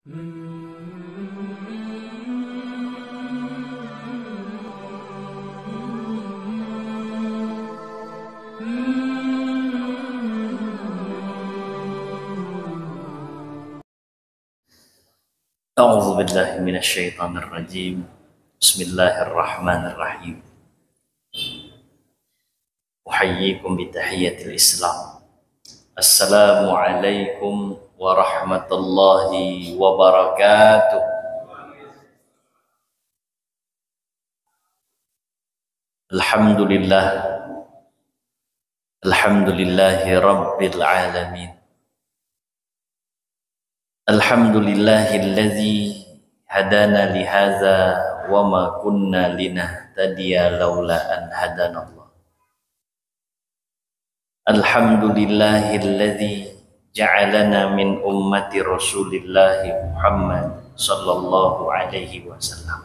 أعوذ بالله من الشيطان الرجيم. بسم الله الرحمن الرحيم. أحييكم بتحية الإسلام. السلام عليكم ورحمة الله وبركاته. الحمد لله الحمد لله رب العالمين. الحمد لله الذي هدانا لهذا وما كنا لنهتدي لولا أن هدانا الله. الحمد لله الذي جعلنا من أمة رسول الله محمد صلى الله عليه وسلم.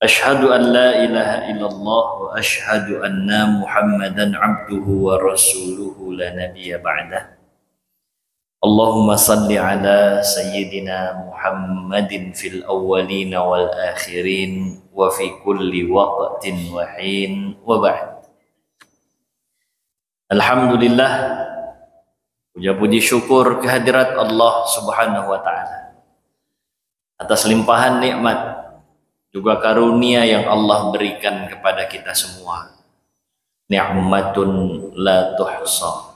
أشهد أن لا إله إلا الله وأشهد أن محمدا عبده ورسوله لا نبي بعده. اللهم صل على سيدنا محمد في الأولين والآخرين وفي كل وقت وحين وبعد. Alhamdulillah, puja-puji syukur kehadirat Allah Subhanahu wa Ta'ala atas limpahan nikmat juga karunia yang Allah berikan kepada kita semua. Ni'matun la tuhsa,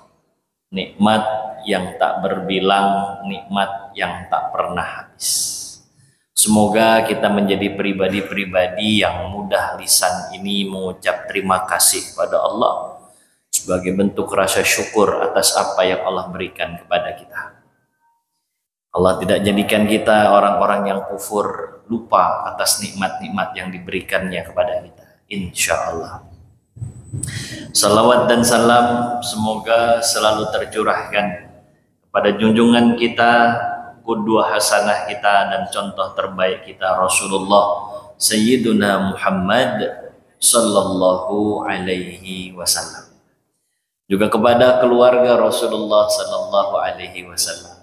nikmat yang tak berbilang, nikmat yang tak pernah habis. Semoga kita menjadi pribadi-pribadi yang mudah lisan ini mengucap terima kasih pada Allah sebagai bentuk rasa syukur atas apa yang Allah berikan kepada kita. Allah tidak jadikan kita orang-orang yang kufur, lupa atas nikmat-nikmat yang diberikannya kepada kita, insya Allah. Salawat dan salam semoga selalu tercurahkan pada junjungan kita, qudwah hasanah kita, dan contoh terbaik kita, Rasulullah Sayyiduna Muhammad sallallahu alaihi wasallam. Juga kepada keluarga Rasulullah sallallahu alaihi wasallam,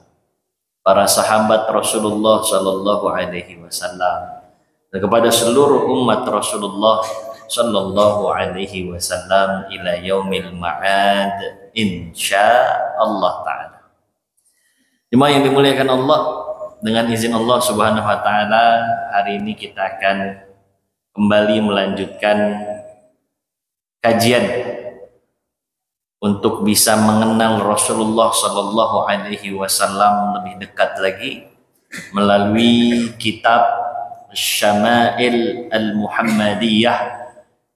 para sahabat Rasulullah sallallahu alaihi wasallam, dan kepada seluruh umat Rasulullah sallallahu alaihi wasallam ila yaumil ma'ad insyaallah ta'ala. Jemaah yang dimuliakan Allah, dengan izin Allah Subhanahu wa Ta'ala, hari ini kita akan kembali melanjutkan kajian untuk bisa mengenal Rasulullah sallallahu alaihi wasallam lebih dekat lagi melalui kitab Syama'il Al-Muhammadiyah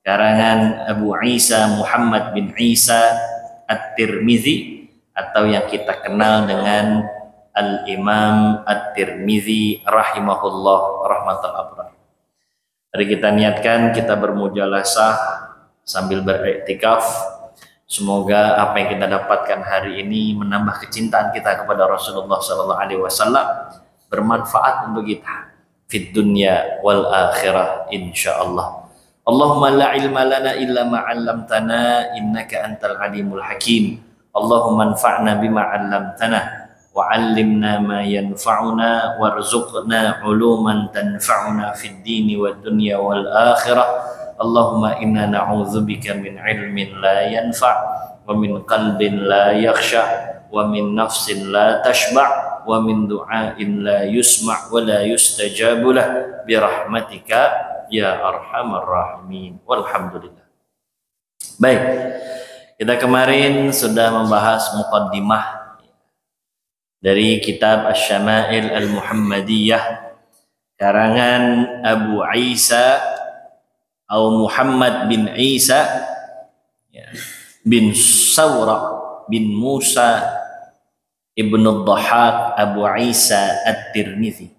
karangan Abu Isa Muhammad bin Isa At-Tirmizi, atau yang kita kenal dengan Al-Imam At-Tirmizi rahimahullah rahmatul abrar. Mari kita niatkan kita bermujalasah sambil beriktikaf. Semoga apa yang kita dapatkan hari ini menambah kecintaan kita kepada Rasulullah sallallahu alaihi wasallam, bermanfaat untuk kita fid dunya wal akhirah insyaallah. Allahumma la ilma lana illa ma 'allamtana innaka antal alimul hakim. Allahumma anfa'na bima 'allamtana wa 'allimna ma yanfa'una warzuqna 'uluman tanfa'una fid dini wad dunya wal akhirah. Allahumma inna na'udzubika min ilmin la yanfa' wa min qalbin la yakhsha' wa min nafsin la tashba' wa min du'ain la yusma' wa la yustajabu lah bi rahmatika ya arhamar rahimin. Walhamdulillah. Baik, kita kemarin sudah membahas muqaddimah dari kitab Asy-Syama'il Al-Muhammadiyah karangan Abu Isa atau Muhammad bin Isa bin Sawra bin Musa ibnu Dhahak Abu Isa At-Tirmizi.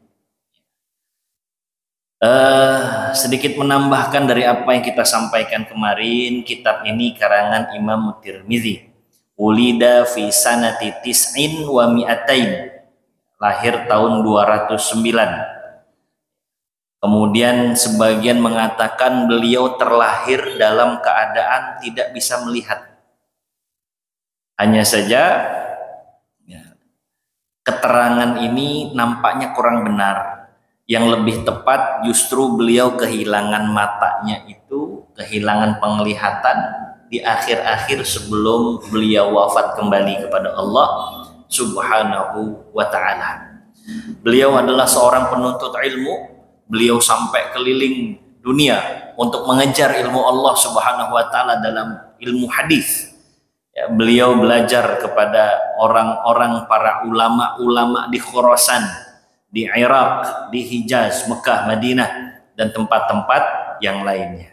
Sedikit menambahkan dari apa yang kita sampaikan kemarin, kitab ini karangan Imam Tirmizi. Ulida fi sanati tis'in wa mi'atain, lahir tahun 209. Kemudian sebagian mengatakan beliau terlahir dalam keadaan tidak bisa melihat. Hanya saja keterangan ini nampaknya kurang benar. Yang lebih tepat justru beliau kehilangan matanya itu, kehilangan penglihatan di akhir-akhir sebelum beliau wafat kembali kepada Allah Subhanahu wa ta'ala. Beliau adalah seorang penuntut ilmu. Beliau sampai keliling dunia untuk mengejar ilmu Allah Subhanahu wa ta'ala dalam ilmu hadis. Ya, beliau belajar kepada orang-orang para ulama-ulama di Khurasan, di Irak, di Hijaz, Mekah, Madinah, dan tempat-tempat yang lainnya.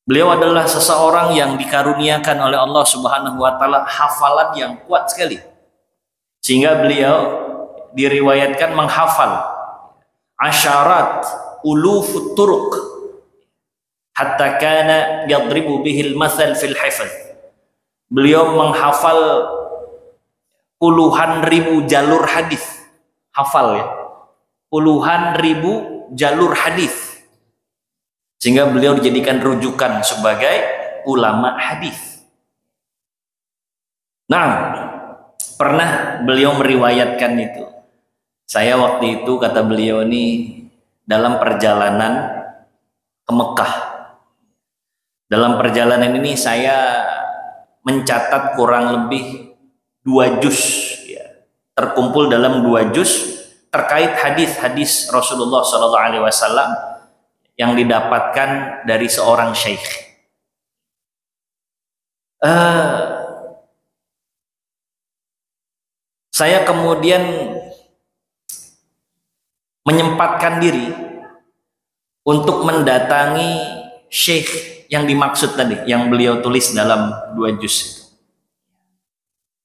Beliau adalah seseorang yang dikaruniakan oleh Allah Subhanahu wa ta'ala hafalan yang kuat sekali. Sehingga beliau diriwayatkan menghafal asyarat ulufut turuq hatta kana yadribu bihil mathal fil hifz. Beliau menghafal puluhan ribu jalur hadis. Hafal ya. Puluhan ribu jalur hadis. Sehingga beliau dijadikan rujukan sebagai ulama hadis. Nah, pernah beliau meriwayatkan itu. Saya waktu itu, kata beliau ini, dalam perjalanan ke Mekah. Dalam perjalanan ini saya mencatat kurang lebih 2 juz ya, terkumpul dalam 2 juz terkait hadis-hadis Rasulullah SAW yang didapatkan dari seorang syekh. Saya kemudian menyempatkan diri untuk mendatangi syekh yang dimaksud tadi, yang beliau tulis dalam 2 juz.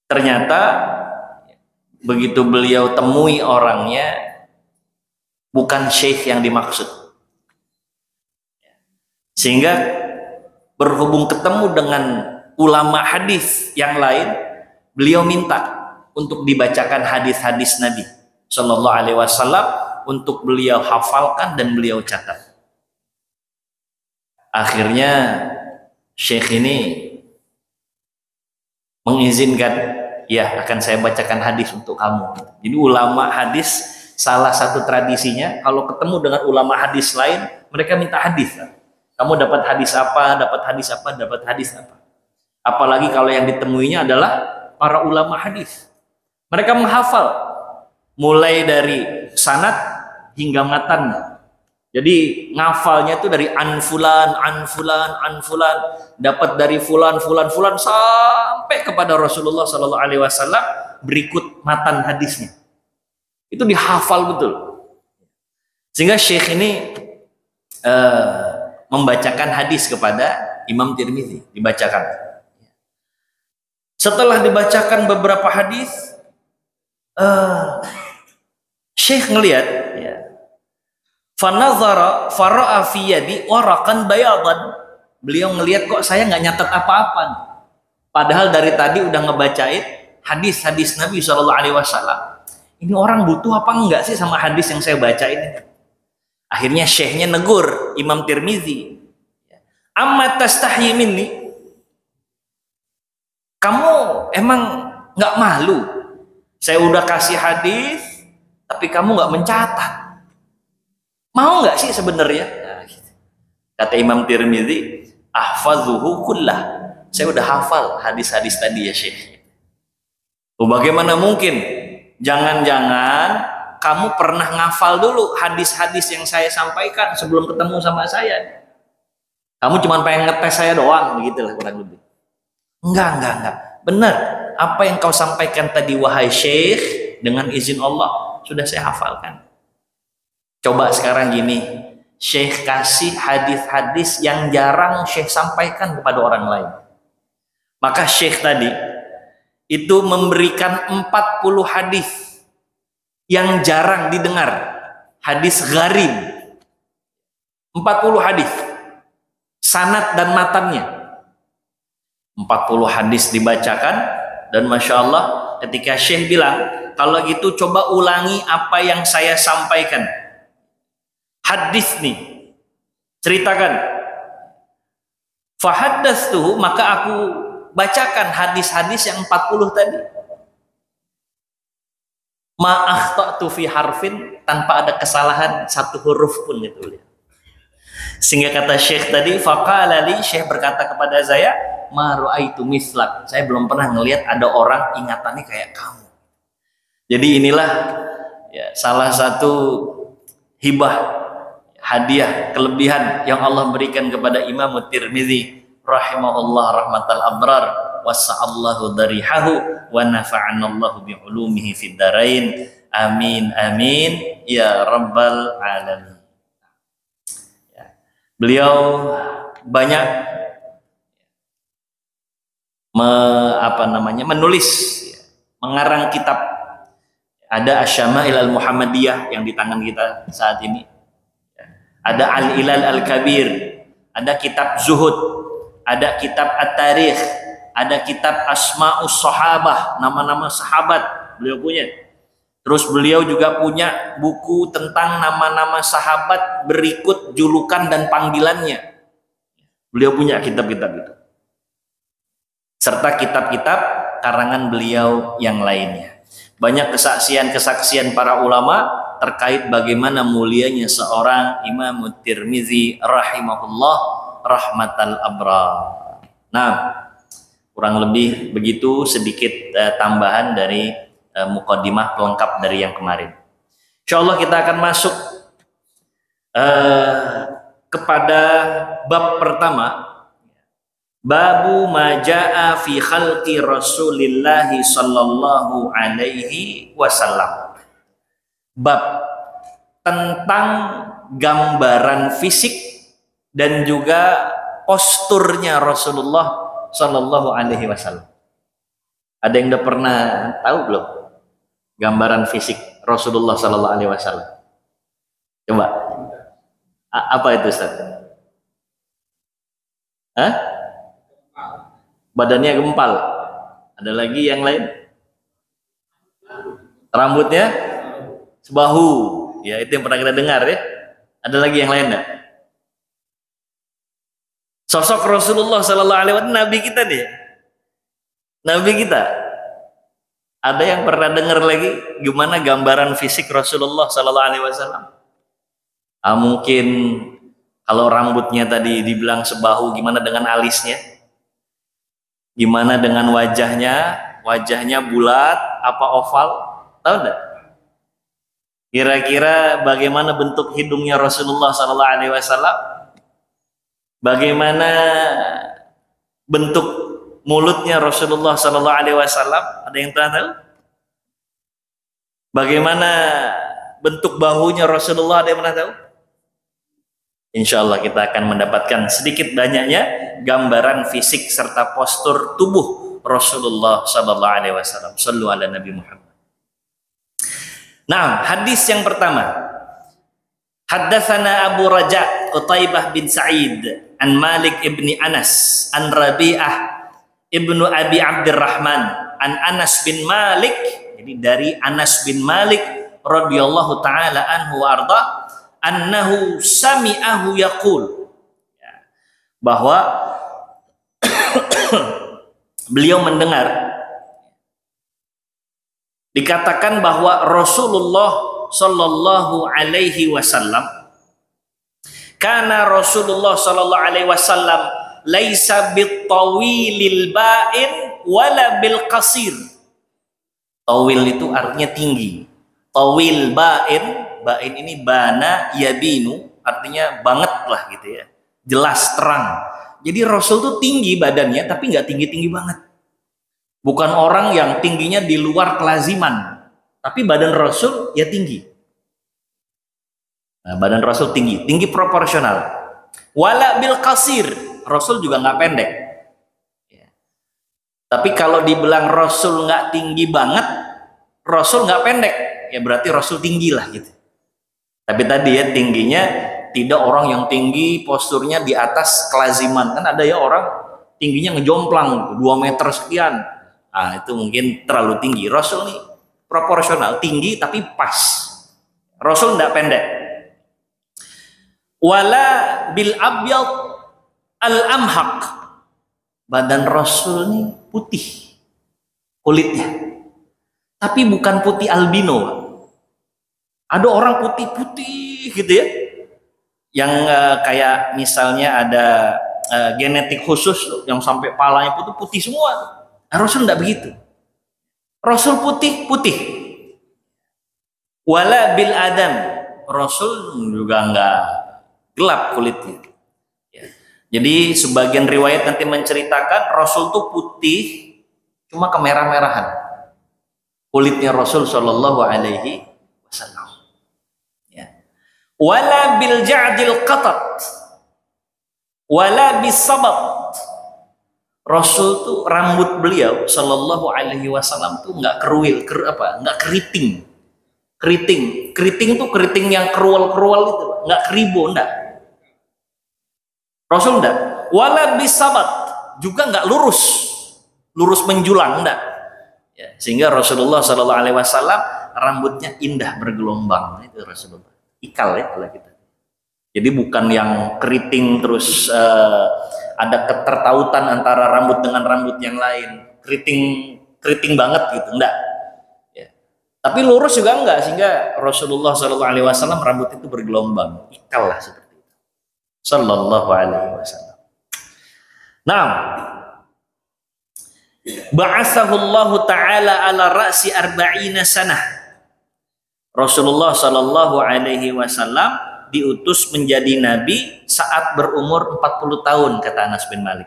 Ternyata begitu beliau temui orangnya, bukan syekh yang dimaksud. Sehingga berhubung ketemu dengan ulama hadis yang lain, beliau minta untuk dibacakan hadis-hadis Nabi Shallallahu Alaihi Wasallam untuk beliau hafalkan dan beliau catat. Akhirnya syekh ini mengizinkan, ya akan saya bacakan hadis untuk kamu. Jadi ulama hadis salah satu tradisinya kalau ketemu dengan ulama hadis lain, mereka minta hadis. Kamu dapat hadis apa, dapat hadis apa, dapat hadis apa. Apalagi kalau yang ditemuinya adalah para ulama hadis. Mereka menghafal mulai dari sanad hingga matan. Jadi ngafalnya itu dari anfulan, dapat dari fulan sampai kepada Rasulullah Sallallahu Alaihi Wasallam berikut matan hadisnya. Itu dihafal betul. Sehingga syekh ini membacakan hadis kepada Imam Tirmidzi, dibacakan. Setelah dibacakan beberapa hadis, syekh ngelihat, ya, fanazara fara'a fi yadi waraqan bayadan. Beliau ngelihat kok saya nggak nyatet apa-apa. Padahal dari tadi udah ngebacain hadis-hadis Nabi Shallallahu Alaihi Wasallam. Ini orang butuh apa enggak sih sama hadis yang saya baca ini? Akhirnya syekhnya negur Imam Tirmidzi. Amma tastahyi minni? Kamu emang nggak malu? Saya udah kasih hadis, tapi kamu nggak mencatat. Mau nggak sih sebenarnya? Nah, gitu. Kata Imam Tirmidzi, ahfazuhu kullah. Saya udah hafal hadis-hadis tadi ya Syekh. Oh, bagaimana mungkin? Jangan-jangan kamu pernah ngafal dulu hadis-hadis yang saya sampaikan sebelum ketemu sama saya. Kamu cuma pengen ngetes saya doang, begitulah kurang lebih. Enggak. Benar. Apa yang kau sampaikan tadi wahai Syekh, dengan izin Allah sudah saya hafalkan. Coba sekarang gini, Syekh kasih hadis-hadis yang jarang Syekh sampaikan kepada orang lain. Maka Syekh tadi itu memberikan 40 hadis yang jarang didengar, hadis gharib. 40 hadis, sanad dan matannya. 40 hadis dibacakan, dan Masya Allah ketika Syekh bilang, kalau gitu coba ulangi apa yang saya sampaikan. Hadis nih, ceritakan. Fahaddatsuhu, maka aku bacakan hadis-hadis yang 40 tadi. Ma akhta'tu fi harfin, tanpa ada kesalahan satu huruf pun itu. Sehingga kata Syekh tadi, faqala li, Syekh berkata kepada saya, ma ra'aitu mislak, saya belum pernah ngelihat ada orang ingatannya kayak kamu. Jadi inilah ya, salah satu hibah, hadiah, kelebihan yang Allah berikan kepada Imam Tirmizi rahimahullah rahmatal abrar, wasa'allahu darihahu wa nafa'anallahu bi'ulumihi fid darain, amin amin ya rabbal alamin. Beliau banyak menulis, mengarang kitab. Ada Asy-Syama'il Al-Muhammadiyah yang di tangan kita saat ini. Ada Al-Ilal Al-Kabir, ada kitab Zuhud, ada kitab At-Tarikh, ada kitab Asma'us Sahabah, nama-nama sahabat beliau punya. Terus beliau juga punya buku tentang nama-nama sahabat berikut julukan dan panggilannya. Beliau punya kitab-kitab itu. Serta kitab-kitab karangan beliau yang lainnya. Banyak kesaksian-kesaksian para ulama terkait bagaimana mulianya seorang Imam Tirmizi rahimahullah rahmatal abrar. Nah, kurang lebih begitu sedikit tambahan dari muqaddimah pelengkap dari yang kemarin. Insyaallah kita akan masuk kepada bab pertama, babu majaa fi khalqi Rasulillah sallallahu alaihi wasallam. Bab tentang gambaran fisik dan juga posturnya Rasulullah sallallahu alaihi wasallam. Ada yang udah pernah tahu belum gambaran fisik Rasulullah sallallahu alaihi wasallam? Coba. Apa itu, Ustaz? Hah? Badannya gempal. Ada lagi yang lain? Rambutnya sebahu. Ya, itu yang pernah kita dengar ya. Ada lagi yang lain enggak? Sosok Rasulullah sallallahu alaihi wasallam, nabi kita deh. Nabi kita. Ada yang pernah dengar lagi gimana gambaran fisik Rasulullah sallallahu alaihi wasallam? Mungkin kalau rambutnya tadi dibilang sebahu, gimana dengan alisnya? Gimana dengan wajahnya? Wajahnya bulat apa oval? Tahu enggak? Kira-kira bagaimana bentuk hidungnya Rasulullah sallallahu alaihi wasallam? Bagaimana bentuk mulutnya Rasulullah sallallahu alaihi wasallam? Ada yang tahu? Bagaimana bentuk bahunya Rasulullah? Ada yang pernah tahu? Insyaallah kita akan mendapatkan sedikit banyaknya gambaran fisik serta postur tubuh Rasulullah sallallahu alaihi wasallam. Shallu ala Nabi Muhammad. Nah, hadis yang pertama. Haddatsana Abu Raja Qutaibah bin Sa'id an Malik ibni Anas an Rabi'ah ibnu Abi Abdurrahman an Anas bin Malik, jadi dari Anas bin Malik radhiyallahu taala anhu wa arda, annahu sami'ahu yaqul, bahwa beliau mendengar dikatakan bahwa Rasulullah sallallahu alaihi wasallam, karena Rasulullah sallallahu alaihi wasallam laisa bitawilil ba'in wala bil qasir. Tawil itu artinya tinggi. Tawil ba'in, ba'in ini bana yabinu, artinya banget lah gitu ya. Jelas, terang. Jadi Rasul tuh tinggi badannya tapi nggak tinggi-tinggi banget. Bukan orang yang tingginya di luar kelaziman, tapi badan Rasul ya tinggi. Nah, badan Rasul tinggi, tinggi proporsional. Wala bil qasir, Rasul juga nggak pendek. Ya. Tapi kalau dibilang Rasul nggak tinggi banget, Rasul nggak pendek, ya berarti Rasul tinggi lah gitu. Tapi tadi ya tingginya tidak orang yang tinggi posturnya di atas kelaziman. Kan ada ya orang tingginya ngejomplang 2 meter sekian. Nah, itu mungkin terlalu tinggi. Rasul nih proporsional, tinggi tapi pas. Rasul nggak pendek. Wala bil abyad al amhaq, badan Rasul nih putih kulitnya, tapi bukan putih albino. Ada orang putih-putih gitu ya, yang kayak misalnya ada genetik khusus yang sampai palanya putih semua. Nah, Rasul enggak begitu. Rasul putih-putih. Wala bil adam. Rasul juga enggak gelap kulitnya. Ya. Jadi sebagian riwayat nanti menceritakan Rasul tuh putih cuma kemerah-merahan kulitnya Rasul Shallallahu Alaihi Wasallam. Ya. Wala bil ja'dil qatat, wala bis sabat. Rasul tuh rambut beliau Shallallahu Alaihi Wasallam tuh nggak keruil, nggak keriting. Keriting tuh keriting yang kerual itu, nggak keribo, enggak. Rasul enggak. Wala bis sabat, juga nggak lurus menjulang, enggak. Ya, sehingga Rasulullah Shallallahu Alaihi Wasallam rambutnya indah bergelombang. Itu Rasulullah. Ikal ya kalau kita. Jadi bukan yang keriting terus ada ketertautan antara rambut dengan rambut yang lain. Keriting banget gitu, enggak. Ya. Tapi lurus juga enggak, sehingga Rasulullah Shallallahu Alaihi Wasallam rambut itu bergelombang. Ikal lah seperti itu. Shallallahu Alaihi Wasallam. Nah, ba'athahullahu ta'ala ala ra'si arba'ina sanah. Rasulullah Shallallahu Alaihi Wasallam diutus menjadi nabi saat berumur 40 tahun, kata Anas bin Malik.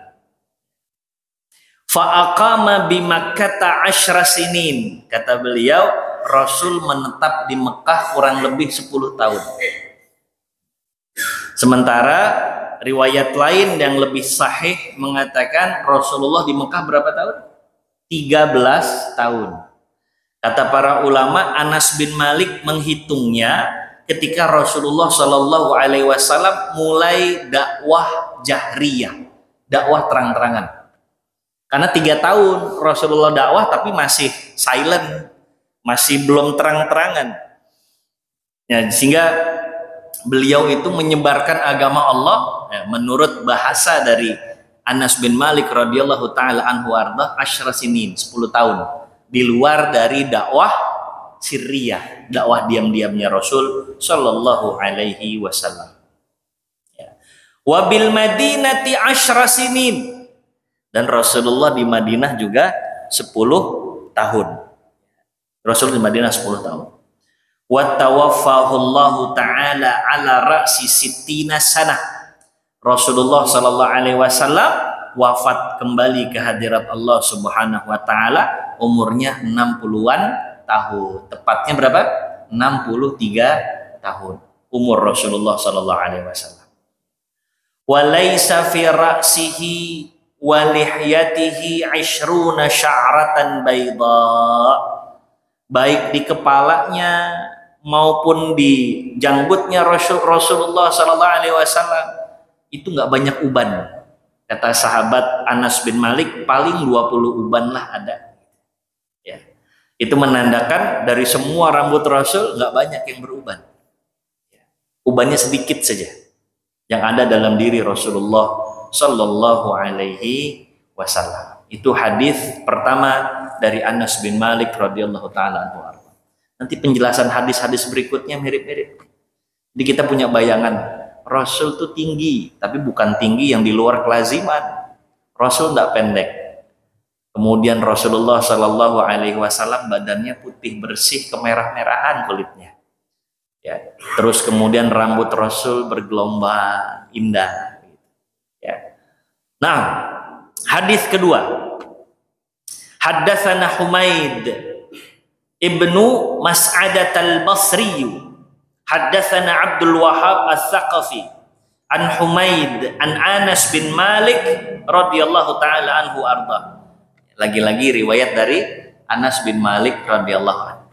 Fa'aqama bi Makkah 10 sinin. Kata beliau, Rasul menetap di Mekah kurang lebih 10 tahun. Sementara riwayat lain yang lebih sahih mengatakan Rasulullah di Mekah berapa tahun? 13 tahun. Kata para ulama, Anas bin Malik menghitungnya ketika Rasulullah Shallallahu Alaihi Wasallam mulai dakwah jahriyah, dakwah terang-terangan. Karena 3 tahun Rasulullah dakwah tapi masih silent, masih belum terang-terangan. Ya, sehingga beliau itu menyebarkan agama Allah ya, menurut bahasa dari Anas bin Malik radhiyallahu taala anhu arda 10 sinin, 10 tahun di luar dari dakwah sirriyah, dakwah diam-diamnya Rasul Shallallahu Alaihi Wasallam. Ya. Wabil Madinati 10 sinin, dan Rasulullah di Madinah juga 10 tahun. Rasul di Madinah 10 tahun. Wa tawaffahullahu ta'ala ala ra'si sittina sanah. Rasulullah Shallallahu Alaihi Wasallam wafat kembali ke hadirat Allah Subhanahu Wa Ta'ala umurnya 60-an tahun. Tepatnya berapa? 63 tahun umur Rasulullah Shallallahu Alaihi Wasallam. Wa laisa fi ra'sihi wa lihyatihi 20 sya'ratan bayda. Baik di kepalanya maupun di janggutnya Rasulullah Shallallahu Alaihi Wasallam itu nggak banyak uban. Kata sahabat Anas bin Malik, paling 20 uban lah ada. Ya. Itu menandakan dari semua rambut Rasul nggak banyak yang beruban. Ya. Ubannya sedikit saja yang ada dalam diri Rasulullah Shallallahu Alaihi Wasallam. Itu hadis pertama dari Anas bin Malik radhiyallahu taala anhu. Nanti penjelasan hadis-hadis berikutnya mirip-mirip. Jadi kita punya bayangan Rasul itu tinggi, tapi bukan tinggi yang di luar kelaziman. Rasul tidak pendek. Kemudian Rasulullah Shallallahu Alaihi Wasallam badannya putih bersih, kemerah-merahan kulitnya. Ya. Terus kemudian rambut Rasul bergelombang, indah. Ya. Nah, hadis kedua. Haddatsana Humaid ibnu Mas'adat al-Basri. Haddatsana Abdul Wahhab Ats-Tsaqafi an Humaid an Anas bin Malik radhiyallahu taala anhu arda. Lagi-lagi riwayat dari Anas bin Malik radhiyallahu anhu.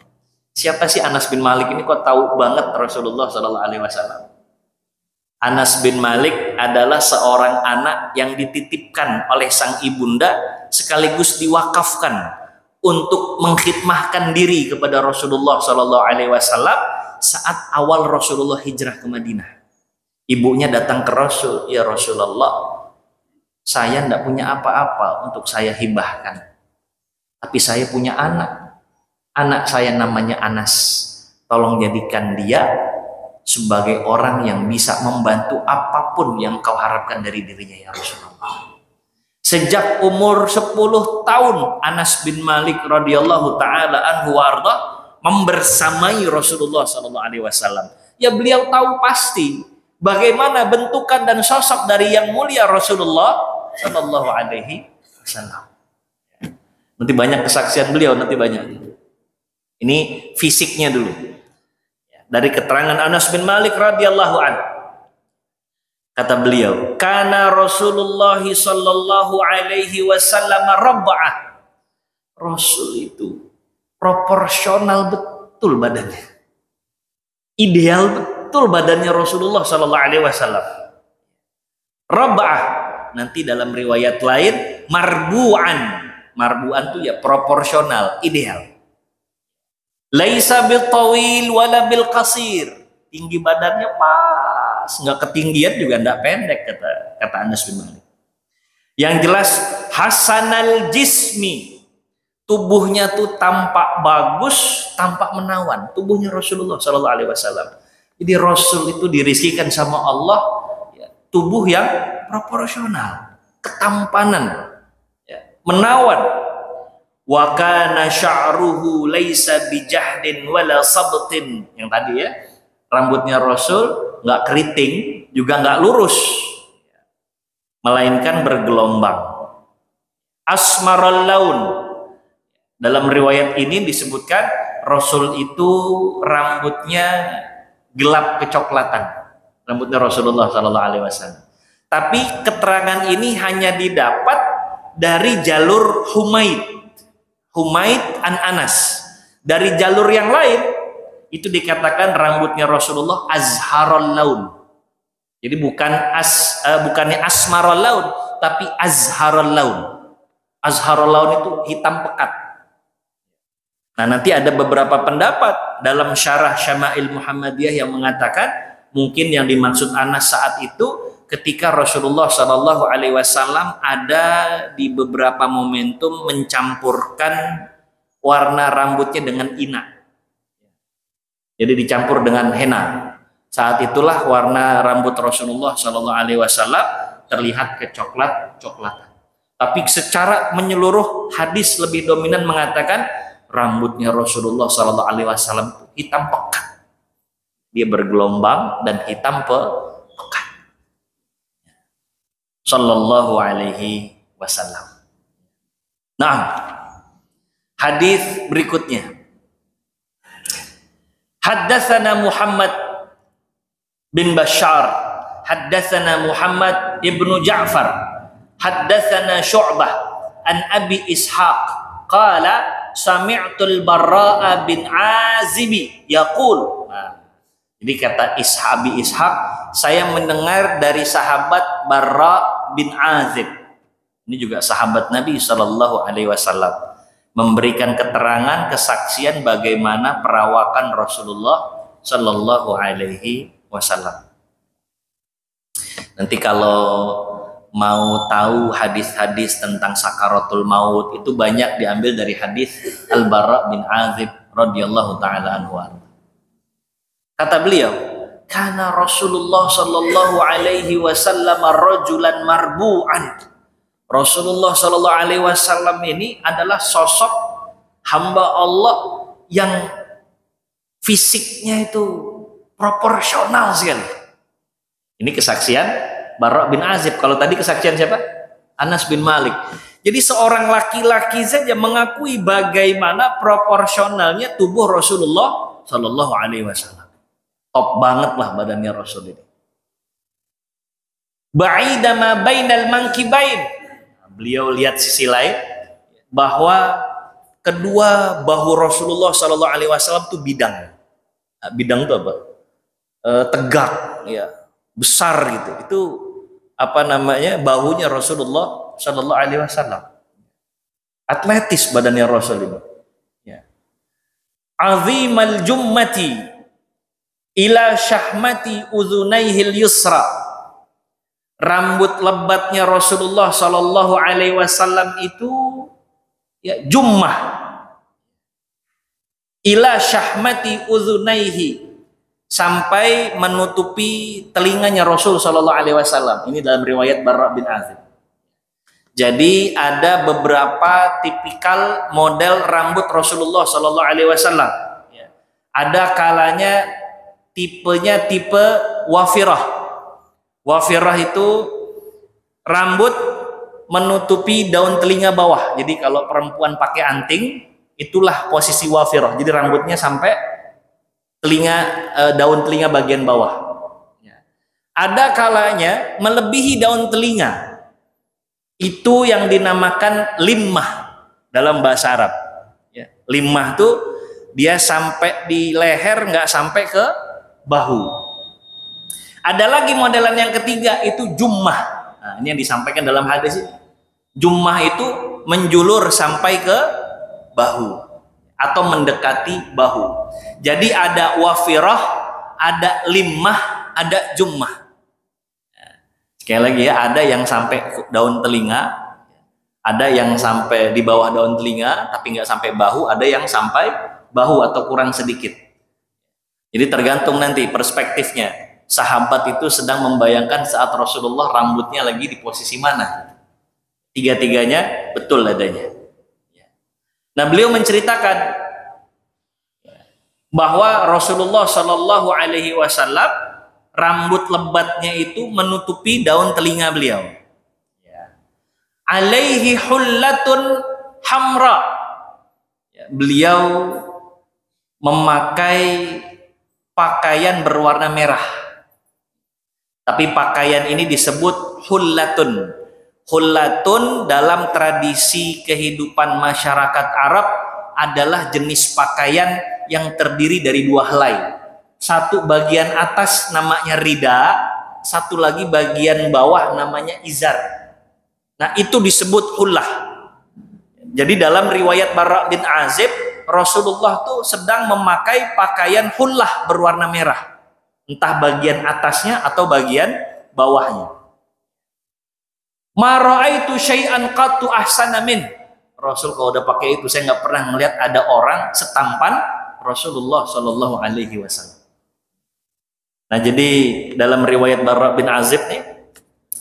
Siapa sih Anas bin Malik ini, kok tahu banget Rasulullah sallallahu alaihi wasallam? Anas bin Malik adalah seorang anak yang dititipkan oleh sang ibunda sekaligus diwakafkan untuk mengkhidmahkan diri kepada Rasulullah sallallahu alaihi wasallam saat awal Rasulullah hijrah ke Madinah. Ibunya datang ke Rasul, "Ya Rasulullah, saya tidak punya apa-apa untuk saya hibahkan. Tapi saya punya anak. anak saya namanya Anas, tolong jadikan dia sebagai orang yang bisa membantu apapun yang kau harapkan dari dirinya ya Rasulullah. Sejak umur 10 tahun Anas bin Malik radhiyallahu taala anhu warda membersamai Rasulullah sallallahu alaihi wasallam. Ya beliau tahu pasti bagaimana bentukan dan sosok dari yang mulia Rasulullah sallallahu alaihi wasallam. Nanti banyak kesaksian beliau, nanti banyak. Ini fisiknya dulu. Dari keterangan Anas bin Malik radhiyallahu anhu. Kata beliau, "Kana Rasulullah sallallahu alaihi wasallam rabba'ah." Rasul itu proporsional betul badannya. Ideal betul badannya Rasulullah sallallahu alaihi wasallam. Rabba'ah. Nanti dalam riwayat lain marbu'an. Marbu'an itu ya proporsional, ideal. Laisa bil tawil wala bil qasir. Tinggi badannya pas, nggak ketinggian juga nggak pendek, kata Anas bin Malik. Yang jelas hasanal jismi, tubuhnya tuh tampak bagus, tampak menawan. Tubuhnya Rasulullah Shallallahu Alaihi Wasallam. Jadi Rasul itu dirizkikan sama Allah ya, tubuh yang proporsional, ketampanan, ya, menawan. Wa kana sya'ruhu laisa bijahdin wala sabtin. Yang tadi ya, rambutnya Rasul nggak keriting, juga nggak lurus, melainkan bergelombang. Asmaral laun. Dalam riwayat ini disebutkan Rasul itu rambutnya gelap kecoklatan. Rambutnya Rasulullah sallallahu alaihi wasallam. Tapi keterangan ini hanya didapat dari jalur Humaid an Anas. Dari jalur yang lain itu dikatakan rambutnya Rasulullah azharul laun. Jadi bukannya asmarul laun, tapi azharul laun. Azharul laun itu hitam pekat. Nah, nanti ada beberapa pendapat dalam syarah Syama'il Muhammadiyah yang mengatakan mungkin yang dimaksud Anas saat itu ketika Rasulullah Shallallahu Alaihi Wasallam ada di beberapa momentum mencampurkan warna rambutnya dengan inai. Jadi dicampur dengan henna. Saat itulah warna rambut Rasulullah Shallallahu Alaihi Wasallam terlihat kecoklat-coklatan. Tapi secara menyeluruh hadis lebih dominan mengatakan rambutnya Rasulullah Shallallahu Alaihi Wasallam hitam pekat. Dia bergelombang dan hitam pekat. Sallallahu alaihi wasallam. Nah, hadis berikutnya. Haddatsana Muhammad bin Bashar, haddatsana Muhammad ibnu Ja'far, haddatsana Syu'bah an Abi Ishaq qala sami'tul Barra' bin Azib yaqul. Jadi kata Abi Ishaq, saya mendengar dari sahabat Barra' bin Azib. Ini juga sahabat Nabi Shallallahu Alaihi Wasallam memberikan keterangan kesaksian bagaimana perawakan Rasulullah Shallallahu Alaihi Wasallam. Nanti kalau mau tahu hadis-hadis tentang sakaratul maut itu banyak diambil dari hadis Al-Barra' bin Azib radhiyallahu taala anhu. Kata beliau, kana Rasulullah sallallahu alaihi wasallam rajulan marbu'an. Rasulullah sallallahu alaihi wasallam ini adalah sosok hamba Allah yang fisiknya itu proporsional sekali. Ini kesaksian Barra' bin Azib. Kalau tadi kesaksian siapa? Anas bin Malik. Jadi seorang laki-laki saja mengakui bagaimana proporsionalnya tubuh Rasulullah sallallahu alaihi wasallam. Top banget lah badannya Rasul ini. Ba'ida ma bainal mankibain. Beliau lihat sisi lain bahwa kedua bahu Rasulullah Sallallahu Alaihi Wasallam itu bidang. Nah, bidang itu apa? Tegak, ya, besar gitu. Itu apa namanya? Bahunya Rasulullah Sallallahu Alaihi Wasallam. Atletis badannya Rasul ini. Ya. Azimal jummati ila syahmati udhunaihil yusra. Rambut lebatnya Rasulullah Sallallahu Alaihi Wasallam itu ya jummah. ila syahmati uzunaihi, sampai menutupi telinganya Rasul Shallallahu Alaihi Wasallam. Ini dalam riwayat Barra bin Azib. Jadi ada beberapa tipikal model rambut Rasulullah Shallallahu Alaihi Wasallam. Ada kalanya tipenya tipe wafirah. Wafirah itu rambut menutupi daun telinga bawah. Jadi kalau perempuan pakai anting, itulah posisi wafirah. Jadi rambutnya sampai telinga, daun telinga bagian bawah. Ada kalanya melebihi daun telinga. Itu yang dinamakan limmah dalam bahasa Arab. Limmah tuh dia sampai di leher, nggak sampai ke bahu. Ada lagi modelan yang ketiga, itu jummah. Nah, ini yang disampaikan dalam hadis ini. Jummah itu menjulur sampai ke bahu atau mendekati bahu. Jadi ada wafirah, ada limmah, ada jummah. Sekali lagi ya, ada yang sampai daun telinga, ada yang sampai di bawah daun telinga tapi nggak sampai bahu, ada yang sampai bahu atau kurang sedikit. Jadi tergantung nanti perspektifnya. Sahabat itu sedang membayangkan saat Rasulullah rambutnya lagi di posisi mana. Tiga-tiganya betul adanya. Nah, beliau menceritakan bahwa Rasulullah Shallallahu Alaihi Wasallam rambut lebatnya itu menutupi daun telinga beliau. Alaihi hullatun hamra. Beliau memakai pakaian berwarna merah. Tapi pakaian ini disebut hullatun. Hullatun dalam tradisi kehidupan masyarakat Arab adalah jenis pakaian yang terdiri dari dua helai. Satu bagian atas namanya rida, satu lagi bagian bawah namanya izar. Nah, itu disebut hullah. Jadi dalam riwayat Barra bin Azib, Rasulullah tuh sedang memakai pakaian hullah berwarna merah, entah bagian atasnya atau bagian bawahnya. Ma ra'aitu syai'an qattu ahsana min. Rasul kalau udah pakai itu, saya nggak pernah melihat ada orang setampan Rasulullah Shallallahu Alaihi Wasallam. Nah, jadi dalam riwayat Barra bin Azib nih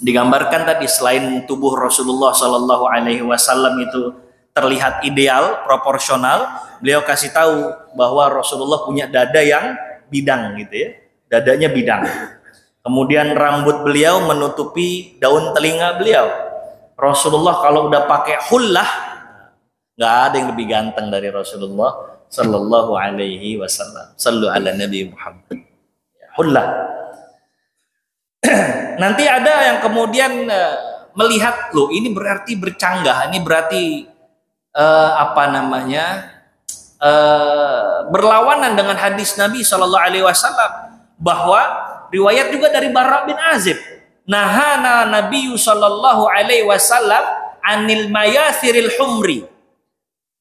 digambarkan tadi, selain tubuh Rasulullah Shallallahu Alaihi Wasallam itu terlihat ideal, proporsional, beliau kasih tahu bahwa Rasulullah punya dada yang bidang gitu ya, dadanya bidang. Kemudian rambut beliau menutupi daun telinga beliau. Rasulullah kalau udah pakai hullah, nggak ada yang lebih ganteng dari Rasulullah Sallallahu Alaihi Wasallam. Sallu ala Nabi Muhammad. Hullah. Nanti ada yang kemudian melihat, loh ini berarti bercanggah, ini berarti berlawanan dengan hadis Nabi Shallallahu Alaihi Wasallam, bahwa riwayat juga dari Barra bin Azib, nahana Nabi Shallallahu Alaihi Wasallam anil mayathiril humri,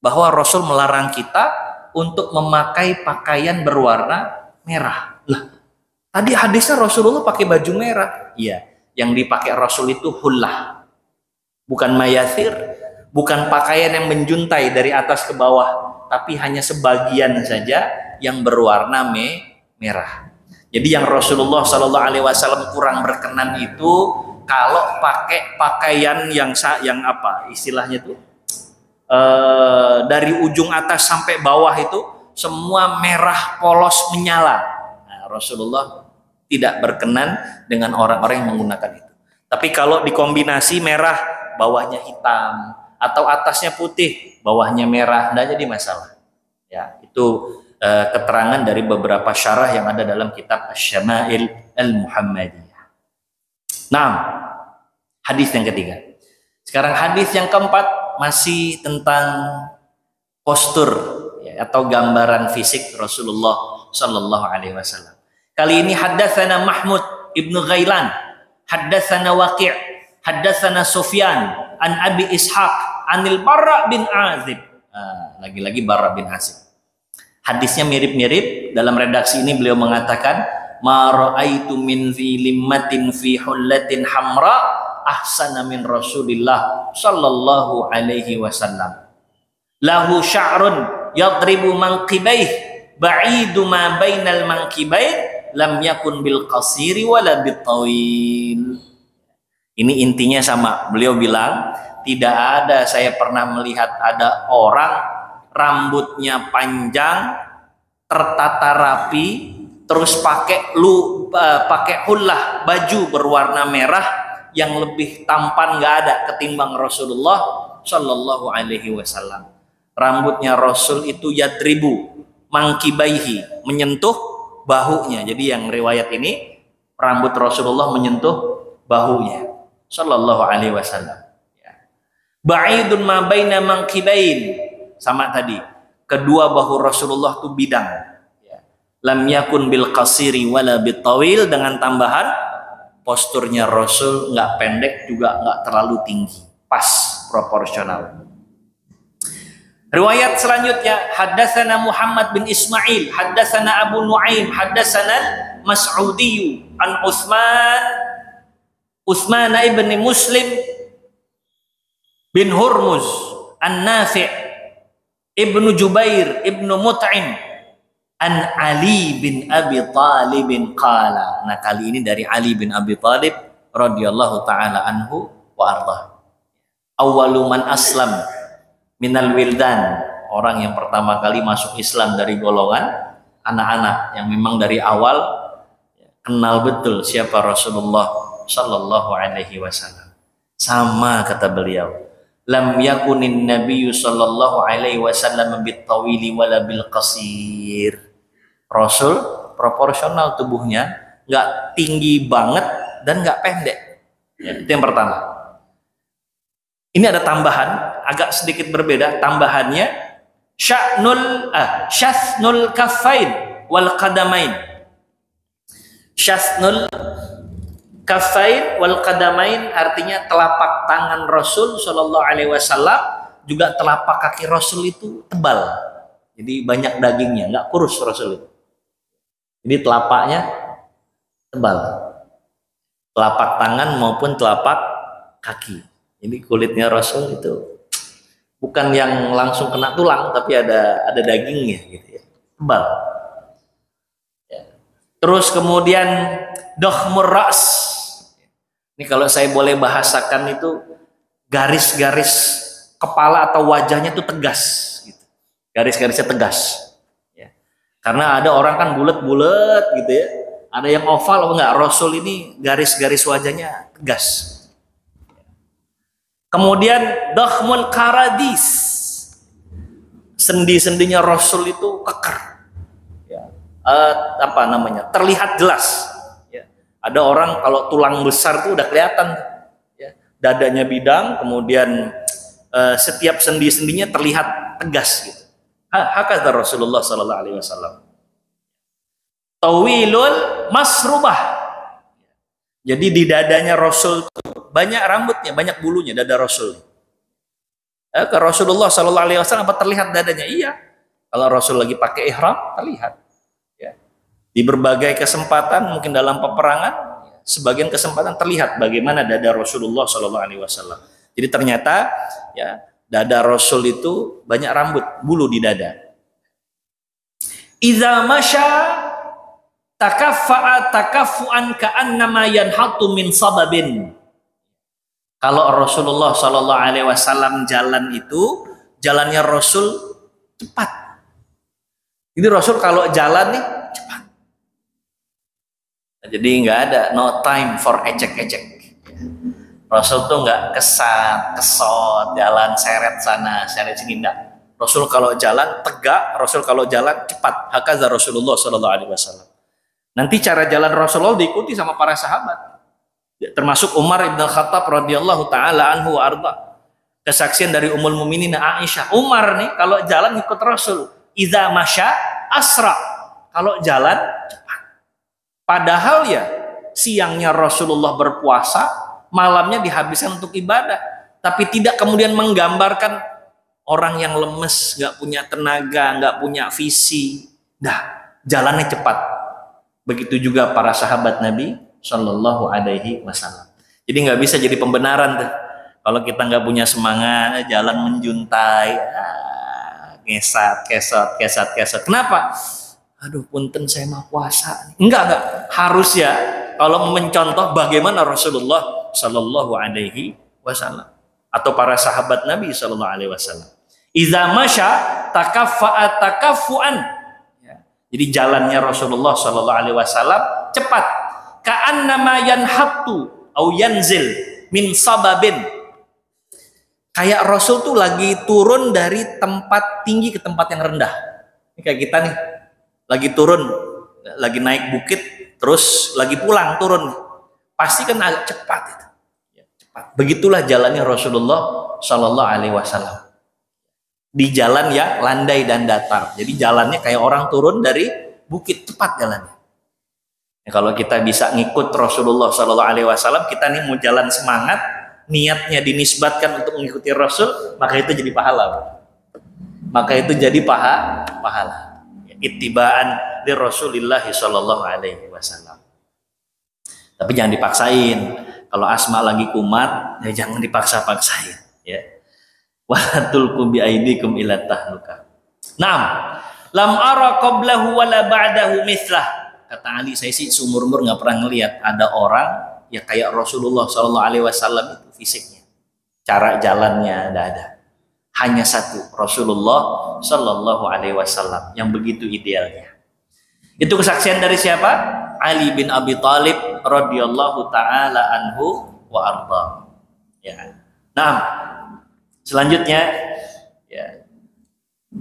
bahwa Rasul melarang kita untuk memakai pakaian berwarna merah. Lah, tadi hadisnya Rasulullah pakai baju merah. Iya, yang dipakai Rasul itu hullah, bukan mayathir, bukan pakaian yang menjuntai dari atas ke bawah, tapi hanya sebagian saja yang berwarna merah. Jadi yang Rasulullah Shallallahu Alaihi Wasallam kurang berkenan itu kalau pakai pakaian yang apa istilahnya tuh, dari ujung atas sampai bawah itu semua merah polos menyala. Nah, Rasulullah tidak berkenan dengan orang-orang yang menggunakan itu. Tapi kalau dikombinasi merah, bawahnya hitam, atau atasnya putih, bawahnya merah, tidak jadi masalah. Ya, itu keterangan dari beberapa syarah yang ada dalam kitab Asy-Syama'il Al-Muhammadiyah. Nah, hadis yang ketiga. Sekarang hadis yang keempat masih tentang postur ya, atau gambaran fisik Rasulullah Sallallahu Alaihi Wasallam. Kali ini haddatsana Mahmud ibnu Ghailan, haddatsana Waqi', haddatsana Sufyan an Abi Ishaq anil Barra bin Azib. Lagi-lagi Barra bin Azib. Hadisnya mirip-mirip. Dalam redaksi ini beliau mengatakan, ma ra'aitu min fi limmatin fi hullatin hamra ahsana min Rasulillah sallallahu alaihi wasallam. Lahu sya'run yadribu manqibaih ba'idu ma bainal manqibain lam yakun bil qasiri wala bit tawil. Ini intinya sama. Beliau bilang, tidak ada, saya pernah melihat ada orang rambutnya panjang, tertata rapi, terus pakai hullah, baju berwarna merah yang lebih tampan nggak ada ketimbang Rasulullah Shallallahu Alaihi Wasallam. Rambutnya Rasul itu yadribu mangkibaihi, menyentuh bahunya. Jadi yang riwayat ini rambut Rasulullah menyentuh bahunya Shallallahu Alaihi Wasallam. Ba'idun ma baina mangkibain, sama tadi, kedua bahu Rasulullah itu bidang. Lam yakun bil qasiri wala bit tawil, dengan tambahan posturnya Rasul nggak pendek juga nggak terlalu tinggi, pas, proporsional. Riwayat selanjutnya, haddatsana Muhammad bin Ismail, haddatsana Abu Nuaim, haddatsana Mas'udi an Utsman ibn Muslim bin Hurmuz an Nafi' ibnu Jubair ibnu Mut'im an Ali bin Abi Thalib qala. Nah, kali ini dari Ali bin Abi Thalib radhiyallahu taala anhu wa ardah. Awwalu man aslam minal wildan, orang yang pertama kali masuk Islam dari golongan anak-anak yang memang dari awal kenal betul siapa Rasulullah sallallahu alaihi wasallam. Sama kata beliau, lam yakunin nabiyyu sallallahu alaihi wasallam bit tawili wala bil qasir. Rasul proporsional tubuhnya, nggak tinggi banget dan nggak pendek. Ya, itu yang pertama. Ini ada tambahan, agak sedikit berbeda. Tambahannya syasnul kaffain wal qadamain. Syasnul kaffain wal qadamain artinya telapak tangan Rasul Shallallahu Alaihi Wasallam, juga telapak kaki Rasul itu tebal. Jadi banyak dagingnya, nggak kurus Rasul itu. Jadi telapaknya tebal, telapak tangan maupun telapak kaki. Jadi kulitnya Rasul itu bukan yang langsung kena tulang, tapi ada dagingnya, gitu ya, tebal. Ya. Terus kemudian dokhmur ra's. Ini kalau saya boleh bahasakan itu garis-garis kepala atau wajahnya itu tegas, gitu. Garis-garisnya tegas. Karena ada orang kan bulat-bulat gitu ya, ada yang oval, enggak, Rasul ini garis-garis wajahnya tegas. Kemudian dakhmul karadis, sendi-sendinya Rasul itu kekar, ya. Terlihat jelas. Ya. Ada orang kalau tulang besar itu udah kelihatan, ya. Dadanya bidang, kemudian setiap sendi-sendinya terlihat tegas gitu. Hakadha Rasulullah sallallahu alaihi wasallam. Tawilul masrubah. Jadi di dadanya Rasul banyak rambutnya, banyak bulunya dada Rasul. Ke Rasulullah sallallahu alaihi wasallam apa terlihat dadanya? Iya. Kalau Rasul lagi pakai ihram terlihat. Ya. Di berbagai kesempatan, mungkin dalam peperangan, sebagian kesempatan terlihat bagaimana dada Rasulullah sallallahu alaihi wasallam. Jadi ternyata ya, dada Rasul itu banyak rambut, bulu di dada. Idza masya takaffa'a takaffu'an ka'annama yanhatu min sababin. Kalau Rasulullah sallallahu alaihi wasallam jalan itu, jalannya Rasul cepat. Jadi Rasul kalau jalan nih cepat. Jadi nggak ada, no time for ejek-ejek. Rasul tuh nggak kesot, jalan seret sana, seret sini, enggak. Rasul kalau jalan tegak, Rasul kalau jalan cepat. Hakadha Rasulullah sallallahu alaihi wasallam. Nanti cara jalan Rasulullah diikuti sama para sahabat, termasuk Umar ibn Khattab radhiyallahu taala anhu arda. Kesaksian dari Ummul Mukminin Aisyah, Umar nih kalau jalan ikut Rasul. Idza masya asra, kalau jalan cepat. Padahal ya siangnya Rasulullah berpuasa, malamnya dihabiskan untuk ibadah, tapi tidak kemudian menggambarkan orang yang lemes, nggak punya tenaga, nggak punya visi. Dah, jalannya cepat. Begitu juga para sahabat Nabi Shallallahu Alaihi Wasallam. Jadi nggak bisa jadi pembenaran tuh. Kalau kita nggak punya semangat, jalan menjuntai, ngesat, kesot. Kenapa? Aduh, punten saya mah puasa. Enggak. Harus ya. Kalau mencontoh bagaimana Rasulullah Shallallahu Alaihi Wasallam atau para sahabat Nabi Shallallahu Alaihi Wasallam. Iza masya takaffa'a takaffuan. Ya. Jadi jalannya Rasulullah Shallallahu Alaihi Wasallam cepat. Ka'annama yanhattu au yanzil min sababin. Kayak Rasul tuh lagi turun dari tempat tinggi ke tempat yang rendah. Ini kayak kita nih. Lagi turun, lagi naik bukit, terus lagi pulang turun, pasti kan agak cepat itu. Ya, cepat. Begitulah jalannya Rasulullah Shallallahu Alaihi Wasallam di jalan yang landai dan datar. Jadi jalannya kayak orang turun dari bukit, cepat jalannya. Ya, kalau kita bisa ngikut Rasulullah Shallallahu Alaihi Wasallam, kita nih mau jalan semangat, niatnya dinisbatkan untuk mengikuti Rasul, maka itu jadi pahala. Maka itu jadi pahala. Ittibaan di Rasulullah Shallallahu Alaihi Wasallam. Tapi jangan dipaksain. Kalau Asma lagi kumat, ya jangan dipaksa-paksain. Ya. Wa tulqu bi aidikum ila tahluka. Naam. Lam ara qablahu wala ba'dahu mithlah. Kata Ali, saya sih seumur-umur nggak pernah ngelihat ada orang ya kayak Rasulullah Shallallahu Alaihi Wasallam itu fisiknya, cara jalannya ada. Hanya satu, Rasulullah Shallallahu Alaihi Wasallam yang begitu idealnya. Itu kesaksian dari siapa? Ali bin Abi Thalib radhiyallahu taala anhu wa arda. Ya. Nah, selanjutnya ya.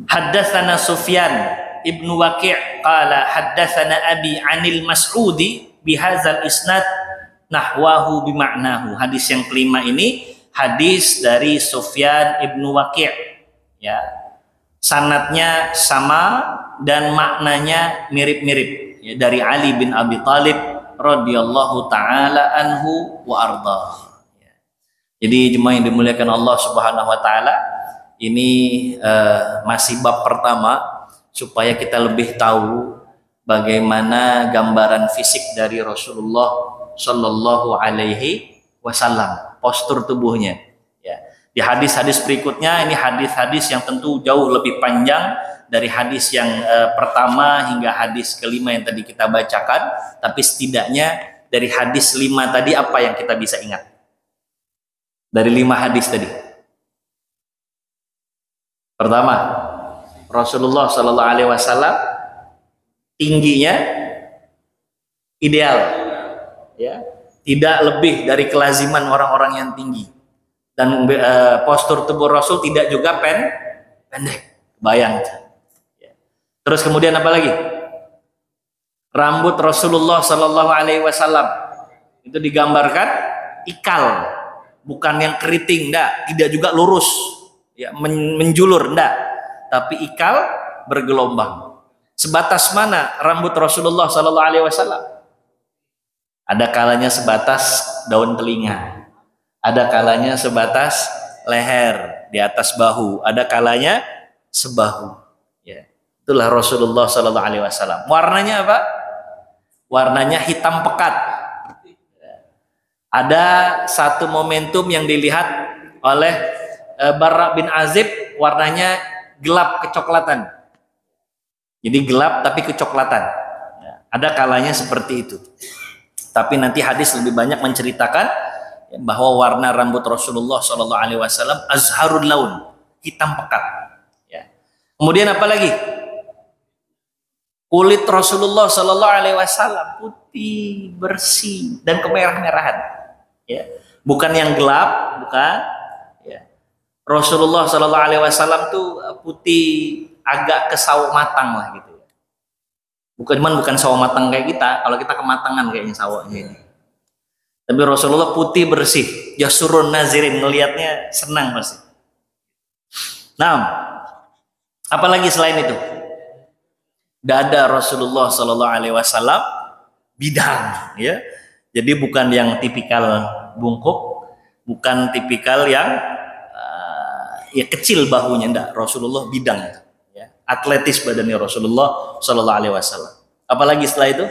Haddatsana Sufyan ibnu Waqi' qala haddatsana Abi Anil Mas'udi bihadzal isnad nahwahu bima'nahu. Hadis yang kelima ini hadis dari Sufyan ibnu Waqi', ya, sanadnya sama dan maknanya mirip-mirip, ya, dari Ali bin Abi Thalib radhiyallahu taala anhu wa arda. Ya. Jadi jemaah yang dimuliakan Allah Subhanahu wa taala, ini masih bab pertama supaya kita lebih tahu bagaimana gambaran fisik dari Rasulullah Shallallahu Alaihi Wasallam, postur tubuhnya. Ya. Di hadis-hadis berikutnya, ini hadis-hadis yang tentu jauh lebih panjang dari hadis yang pertama hingga hadis kelima yang tadi kita bacakan. Tapi setidaknya dari hadis 5 tadi apa yang kita bisa ingat? Dari 5 hadis tadi. Pertama, Rasulullah Shallallahu Alaihi Wasallam tingginya ideal, ya. Tidak lebih dari kelaziman orang-orang yang tinggi, dan postur tubuh Rasul tidak juga pendek, bayang. Terus kemudian apa lagi? Rambut Rasulullah Shallallahu Alaihi Wasallam itu digambarkan ikal, bukan yang keriting, tidak juga lurus, ya, menjulur, tapi ikal bergelombang. Sebatas mana rambut Rasulullah Shallallahu Alaihi Wasallam? Ada kalanya sebatas daun telinga, ada kalanya sebatas leher di atas bahu, ada kalanya sebahu. Ya, itulah Rasulullah Shallallahu Alaihi Wasallam. Warnanya apa? Warnanya hitam pekat. Ada satu momentum yang dilihat oleh Barra bin Azib, warnanya gelap kecoklatan. Jadi gelap tapi kecoklatan. Ada kalanya seperti itu. Tapi nanti hadis lebih banyak menceritakan bahwa warna rambut Rasulullah Shallallahu Alaihi Wasallam azharul laun, hitam pekat. Ya. Kemudian apa lagi? Kulit Rasulullah Shallallahu Alaihi Wasallam putih, bersih dan kemerah-merahan. Ya. Bukan yang gelap, bukan. Ya. Rasulullah Shallallahu Alaihi Wasallam tuh putih agak kesawo matang lah gitu. Bukan sawo matang kayak kita. Kalau kita kematangan kayaknya sawonya ini. Tapi Rasulullah putih bersih, yasurun nazirin, ngelihatnya senang pasti. Nah, apalagi selain itu? Dada Rasulullah Sallallahu Alaihi Wasallam bidang, ya. Jadi bukan yang tipikal bungkuk, bukan tipikal yang ya kecil bahunya, enggak. Rasulullah bidang. Atletis badannya Rasulullah Shallallahu Alaihi Wasallam. Apalagi setelah itu?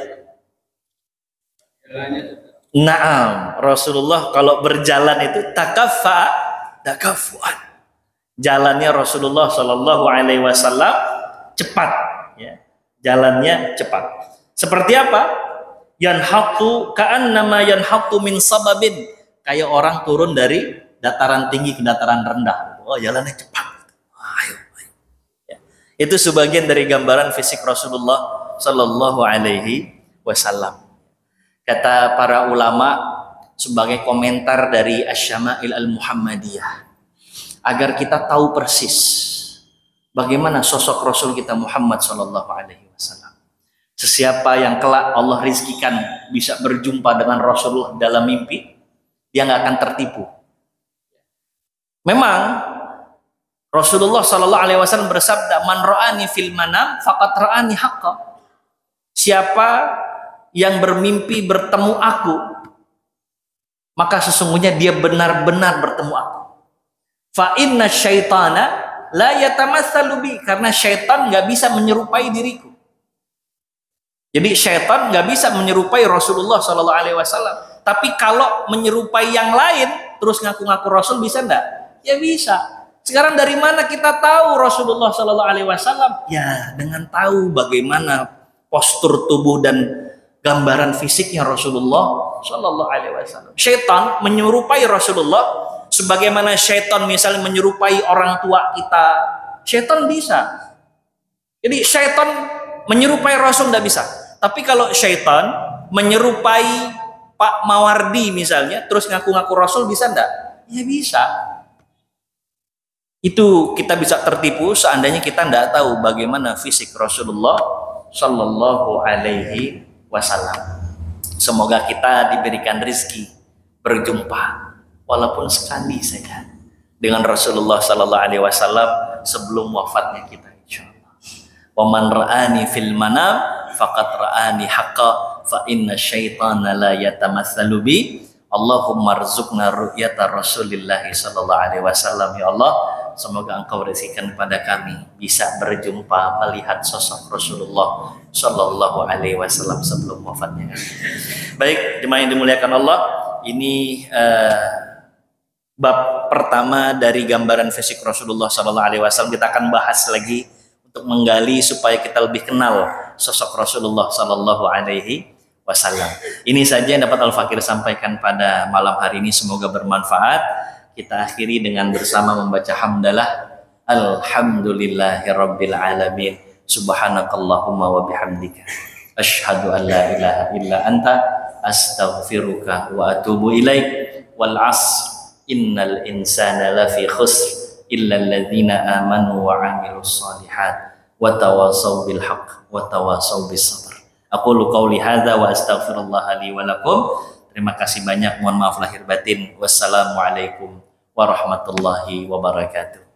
Naam, Rasulullah kalau berjalan itu takafuan, Jalannya Rasulullah Shallallahu Alaihi Wasallam cepat, ya. Jalannya cepat. Seperti apa? Yanhatu ka'annama yanhatu min sababin, kayak orang turun dari dataran tinggi ke dataran rendah. Oh, jalannya cepat. Ayo. Ya. Itu sebagian dari gambaran fisik Rasulullah Shallallahu Alaihi Wasallam. Kata para ulama sebagai komentar dari Asy-Syama'il Al-Muhammadiyah, agar kita tahu persis bagaimana sosok Rasul kita Muhammad Shallallahu Alaihi Wasallam. Sesiapa yang kelak Allah rizkikan bisa berjumpa dengan Rasulullah dalam mimpi, dia nggak akan tertipu. Memang Rasulullah Shallallahu Alaihi Wasallam bersabda, "Man ra'ani fil manam, faqad ra'ani haqqa." Siapa yang bermimpi bertemu aku, maka sesungguhnya dia benar-benar bertemu aku. Fa inna syaitana la yatamatsalu bi, karena syaitan nggak bisa menyerupai diriku. Jadi syaitan nggak bisa menyerupai Rasulullah Shallallahu Alaihi Wasallam. Tapi kalau menyerupai yang lain, terus ngaku-ngaku Rasul, bisa enggak? Ya bisa. Sekarang dari mana kita tahu Rasulullah Shallallahu Alaihi Wasallam? Ya dengan tahu bagaimana postur tubuh dan gambaran fisiknya Rasulullah Shallallahu Alaihi Wasallam. Syaitan menyerupai Rasulullah, sebagaimana syaitan misalnya menyerupai orang tua kita. Syaitan bisa. Jadi syaitan menyerupai Rasul tidak bisa. Tapi kalau syaitan menyerupai Pak Mawardi misalnya, terus ngaku-ngaku Rasul, bisa enggak? Ya bisa. Itu kita bisa tertipu seandainya kita tidak tahu bagaimana fisik Rasulullah Shallallahu Alaihi Wasallam. Semoga kita diberikan rezeki berjumpa walaupun sekali saja dengan Rasulullah Shallallahu Alaihi Wasallam sebelum wafatnya kita, insyaallah. Wa man ra'ani fil manam faqad ra'ani haqqa fa inna syaitana la yatamatsalu bi. Allahumma rzuqna ru'yata Rasulillah Shallallahu Alaihi Wasallam. Ya Allah, semoga Engkau rezekikan kepada kami bisa berjumpa melihat sosok Rasulullah Shallallahu Alaihi Wasallam sebelum wafatnya. Baik, jemaah yang dimuliakan Allah, ini bab pertama dari gambaran fisik Rasulullah Shallallahu Alaihi Wasallam. Kita akan bahas lagi untuk menggali supaya kita lebih kenal sosok Rasulullah Shallallahu Alaihi Wasallam. Ini saja yang dapat Al-Fakir sampaikan pada malam hari ini. Semoga bermanfaat. Kita akhiri dengan bersama membaca hamdalah. Alhamdulillahirabbil alamin. Subhanakallahumma wa bihamdika asyhadu an la ilaha illa anta astaghfiruka wa atubu ilaik. Wal 'asr innal insana lafi khusr illa alladzina amanu wa 'amilus shalihat wa tawasaw bil haqq wa tawasaw bis sabr. Aqulu qauli hadza wa astaghfirullah li wa lakum. Terima kasih banyak, mohon maaf lahir batin. Wassalamualaikum warahmatullahi wabarakatuh.